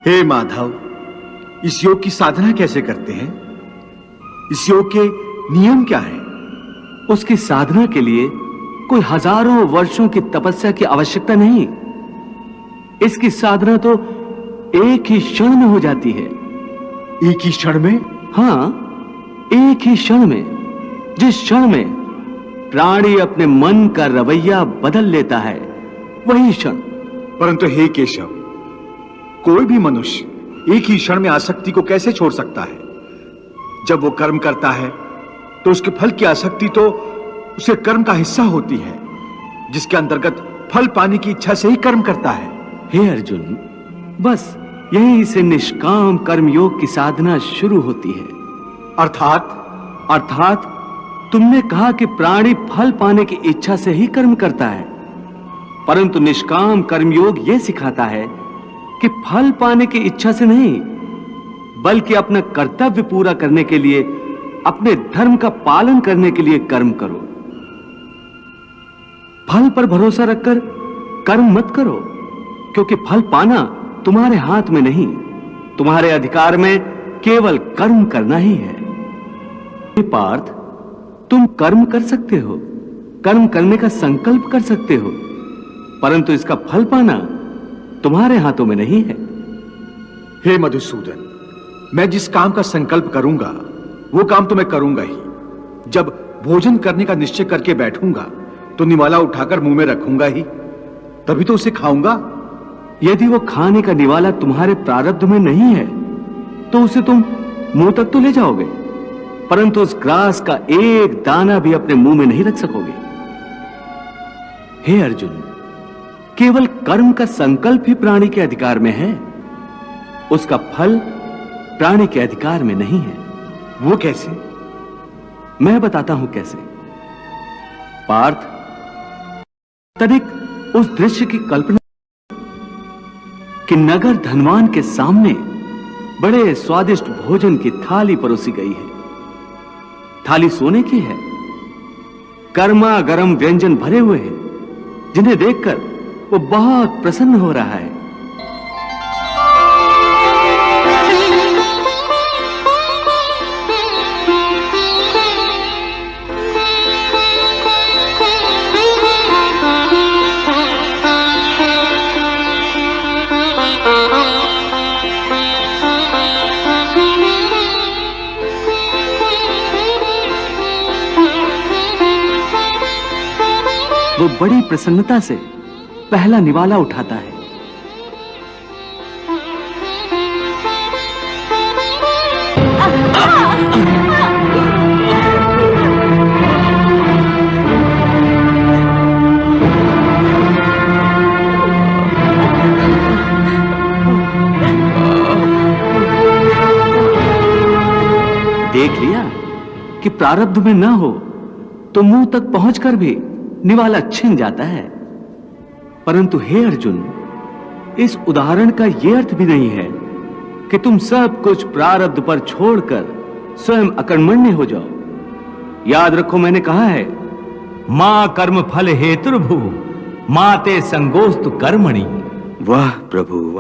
हे माधव, इस योग की साधना कैसे करते हैं? इस योग के नियम क्या हैं? उसकी साधना के लिए कोई हजारों वर्षों की तपस्या की आवश्यकता नहीं। इसकी साधना तो एक ही क्षण में हो जाती है। एक ही क्षण में? हां, एक ही क्षण में। जिस क्षण में प्राणी अपने मन का रवैया बदल लेता है, वही क्षण। परंतु हे केशव, कोई भी मनुष्य एक ही क्षण में आसक्ति को कैसे छोड़ सकता है? जब वो कर्म करता है तो उसके फल की आसक्ति तो उसके कर्म का हिस्सा होती है, जिसके अंतर्गत फल पाने की इच्छा से ही कर्म करता है। हे अर्जुन, बस यहीं से निष्काम कर्म योग की साधना शुरू होती है। अर्थात तुमने कहा कि प्राणी फल पाने की इच्छा से ही कर्म करता है, परंतु निष्काम कर्मयोग यह सिखाता है कि फल पाने की इच्छा से नहीं, बल्कि अपना कर्तव्य पूरा करने के लिए, अपने धर्म का पालन करने के लिए कर्म करो। फल पर भरोसा रखकर कर्म मत करो, क्योंकि फल पाना तुम्हारे हाथ में नहीं, तुम्हारे अधिकार में केवल कर्म करना ही है। पार्थ, तुम कर्म कर सकते हो, कर्म करने का संकल्प कर सकते हो, परंतु इसका फल पाना तुम्हारे हाथों में नहीं है। हे मधुसूदन, मैं जिस काम का संकल्प करूंगा वो काम तो मैं करूंगा ही। जब भोजन करने का निश्चय करके बैठूंगा तो निवाला उठाकर मुंह में रखूंगा ही, तभी तो उसे खाऊंगा। यदि वो खाने का निवाला तुम्हारे प्रारब्ध में नहीं है तो उसे तुम मुंह तक तो ले जाओगे, परंतु उस ग्रास का एक दाना भी अपने मुंह में नहीं रख सकोगे। हे अर्जुन, केवल कर्म का संकल्प ही प्राणी के अधिकार में है, उसका फल प्राणी के अधिकार में नहीं है। वो कैसे? मैं बताता हूं कैसे। पार्थ, तनिक उस दृश्य की कल्पना कि नगर धनवान के सामने बड़े स्वादिष्ट भोजन की थाली परोसी गई है। थाली सोने की है, गर्मा गर्म व्यंजन भरे हुए हैं, जिन्हें देखकर वो बहुत प्रसन्न हो रहा है। वो बड़ी प्रसन्नता से पहला निवाला उठाता है। देख लिया कि प्रारब्ध में ना हो तो मुंह तक पहुंचकर भी निवाला छिन जाता है। परंतु हे अर्जुन, इस उदाहरण का यह अर्थ भी नहीं है कि तुम सब कुछ प्रारब्ध पर छोड़कर स्वयं अकर्मण्य हो जाओ। याद रखो, मैंने कहा है, मां कर्म फल हेतुर्भुः माते संगोस्तु कर्मणि। वाह प्रभु वाह।